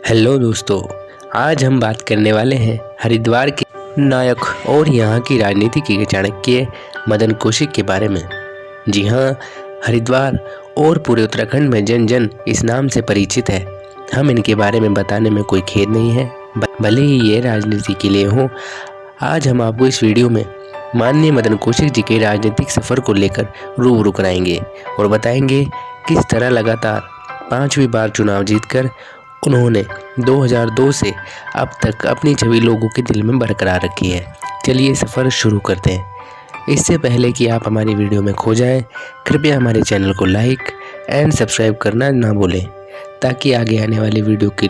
Hello दोस्तों, आज हम बात करने वाले हैं हरिद्वार के नायक और यहाँ की राजनीति के चाणक्य मदन कौशिक के बारे में। जी हाँ, हरिद्वार और पूरे उत्तराखंड में जन जन इस नाम से परिचित है। हम इनके बारे में बताने में कोई खेद नहीं है, भले ही ये राजनीति के लिए हो। आज हम आपको इस वीडियो में माननीय मदन कौशिक जी के राजनीतिक सफ़र को लेकर रूबरू कराएंगे और बताएंगे किस तरह लगातार 5वीं बार चुनाव जीतकर उन्होंने 2002 से अब तक अपनी छवि लोगों के दिल में बरकरार रखी है। चलिए सफ़र शुरू करते हैं। इससे पहले कि आप हमारी वीडियो में खो जाएं, कृपया हमारे चैनल को लाइक एंड सब्सक्राइब करना ना भूलें, ताकि आगे आने वाली वीडियो की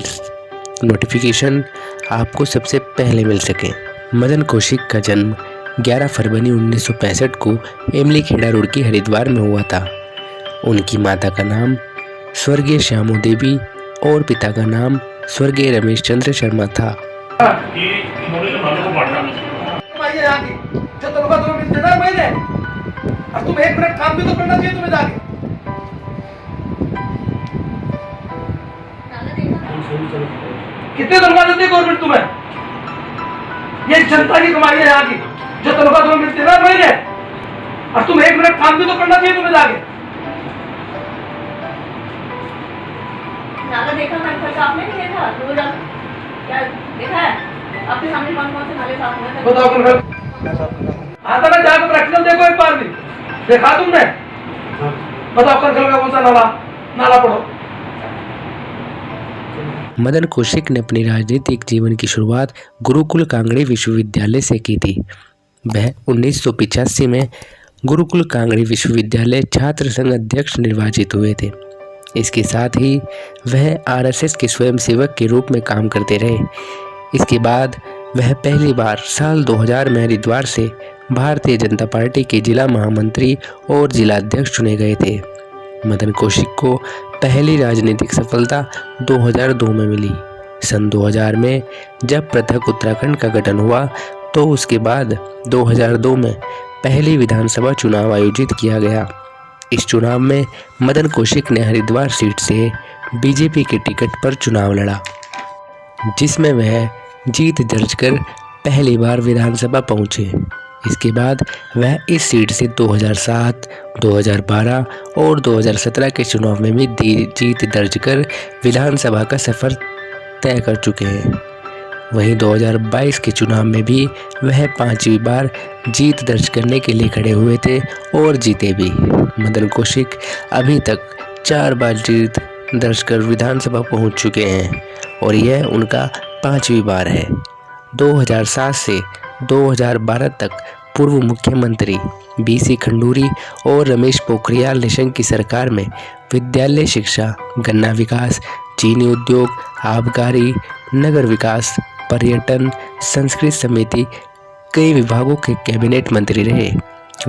नोटिफिकेशन आपको सबसे पहले मिल सके। मदन कौशिक का जन्म 11 फरवरी 1965 को इमलीखेड़ा रुड़की हरिद्वार में हुआ था। उनकी माता का नाम स्वर्गीय श्यामो देवी और पिता का नाम स्वर्गीय रमेश चंद्र शर्मा था। तुम 1 मिनट काम भी तो करना चाहिए तुम्हें जाके। कितने तनख्वाह देती है गवर्नमेंट तुम्हें? ये जनता की कमाई है यहाँ की, जो तनख्वाह तुम्हें मिलती है ना महीने, और तुम 1 मिनट काम भी तो करना चाहिए तुम्हें जाके। नाला देखा था कल आपने नहीं देखा? रोज आप क्या देखा है? आपके सामने कौन कौन से नाले साफ हुए थे? बताओ कल आता ना जाकर प्रैक्टिकल देखो एक बार भी, देखा तुमने? बताओ कल का कौन सा नाला पढ़ो। मदन कौशिक ने अपनी राजनीतिक जीवन की शुरुआत गुरुकुल कांगड़ी विश्वविद्यालय से की थी। वह 1985 में गुरुकुल कांगड़ी विश्वविद्यालय छात्र संघ अध्यक्ष निर्वाचित हुए थे। इसके साथ ही वह आरएसएस के स्वयंसेवक के रूप में काम करते रहे। इसके बाद वह पहली बार साल 2000 में हरिद्वार से भारतीय जनता पार्टी के जिला महामंत्री और जिला अध्यक्ष चुने गए थे। मदन कौशिक को पहली राजनीतिक सफलता 2002 में मिली। सन 2000 में जब पृथक उत्तराखंड का गठन हुआ, तो उसके बाद 2002 में पहली विधानसभा चुनाव आयोजित किया गया। इस चुनाव में मदन कौशिक ने हरिद्वार सीट से बीजेपी के टिकट पर चुनाव लड़ा, जिसमें वह जीत दर्ज कर पहली बार विधानसभा पहुंचे। इसके बाद वह इस सीट से 2007, 2012 और 2017 के चुनाव में भी जीत दर्ज कर विधानसभा का सफ़र तय कर चुके हैं। वहीं 2022 के चुनाव में भी वह 5वीं बार जीत दर्ज करने के लिए खड़े हुए थे और जीते भी। मदन कौशिक अभी तक 4 बार जीत दर्ज कर विधानसभा पहुंच चुके हैं और यह उनका 5वीं बार है। 2007 से 2012 तक पूर्व मुख्यमंत्री बीसी खंडूरी और रमेश पोखरियाल निशंक की सरकार में विद्यालय शिक्षा, गन्ना विकास, चीनी उद्योग, आबकारी, नगर विकास, पर्यटन, संस्कृत समिति, कई विभागों के कैबिनेट मंत्री रहे।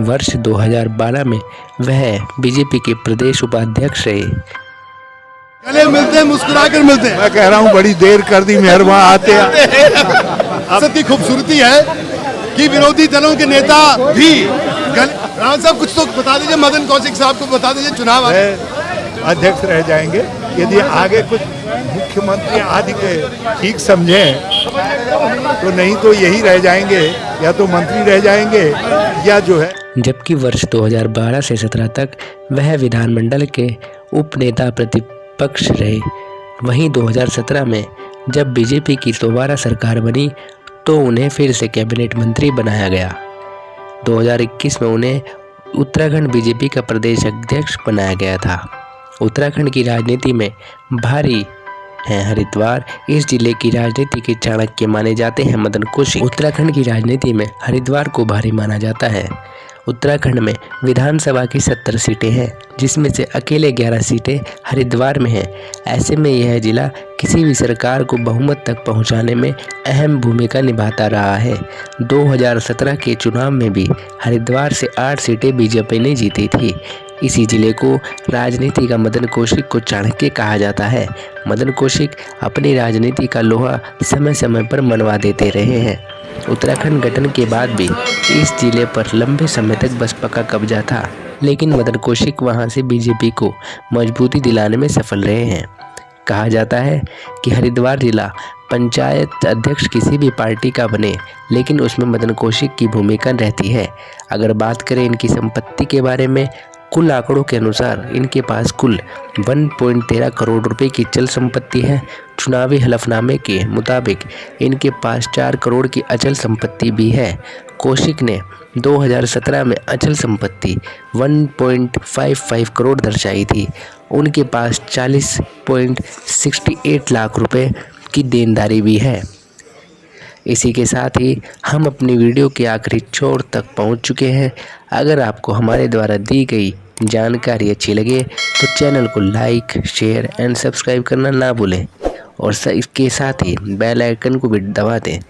वर्ष 2012 में वह बीजेपी के प्रदेश उपाध्यक्ष रहे। गले मिलते हैं, मुस्कुरा कर मिलते हैं। मैं कह रहा हूँ बड़ी देर कर दी, मेहरबान आते हैं। सबकी खूबसूरती है कि विरोधी दलों के नेता भी राम साहब कुछ तो बता दीजिए, मदन कौशिक साहब को बता दीजिए, चुनाव अध्यक्ष रह जाएंगे यदि आगे कुछ मुख्यमंत्री आदि के ठीक समझें तो, नहीं तो यही रह जाएंगे, या तो मंत्री रह जाएंगे या जो है। जबकि वर्ष 2012 से 17 तक वह विधानमंडल के उपनेता प्रतिपक्ष रहे। वहीं 2017 में जब बीजेपी की दोबारा सरकार बनी, तो उन्हें फिर से कैबिनेट मंत्री बनाया गया। 2021 में उन्हें उत्तराखंड बीजेपी का प्रदेश अध्यक्ष बनाया गया था। उत्तराखंड की राजनीति में भारी हैं हरिद्वार। इस जिले की राजनीति के चाणक्य माने जाते हैं मदन कौशिक। उत्तराखंड की राजनीति में हरिद्वार को भारी माना जाता है। उत्तराखंड में विधानसभा की 70 सीटें हैं, जिसमें से अकेले 11 सीटें हरिद्वार में हैं। ऐसे में यह जिला किसी भी सरकार को बहुमत तक पहुंचाने में अहम भूमिका निभाता रहा है। 2017 के चुनाव में भी हरिद्वार से 8 सीटें बीजेपी ने जीती थी। इसी जिले को राजनीति का मदन कौशिक को चाणक्य कहा जाता है। मदन कौशिक अपनी राजनीति का लोहा समय समय पर मनवा देते रहे हैं। उत्तराखंड गठन के बाद भी इस जिले पर लंबे समय तक बसपा का कब्जा था, लेकिन मदन कौशिक वहां से बीजेपी को मजबूती दिलाने में सफल रहे हैं। कहा जाता है कि हरिद्वार जिला पंचायत अध्यक्ष किसी भी पार्टी का बने, लेकिन उसमें मदन कौशिक की भूमिका रहती है। अगर बात करें इनकी संपत्ति के बारे में, कुल आंकड़ों के अनुसार इनके पास कुल 1.13 करोड़ रुपए की चल संपत्ति है। चुनावी हलफनामे के मुताबिक इनके पास 4 करोड़ की अचल संपत्ति भी है। कौशिक ने 2017 में अचल संपत्ति 1.55 करोड़ दर्शाई थी। उनके पास 40.68 लाख रुपए की देनदारी भी है। इसी के साथ ही हम अपनी वीडियो के आखिरी छोर तक पहुंच चुके हैं। अगर आपको हमारे द्वारा दी गई जानकारी अच्छी लगे तो चैनल को लाइक, शेयर एंड सब्सक्राइब करना ना भूलें और इसके साथ ही बेल आइकन को भी दबा दें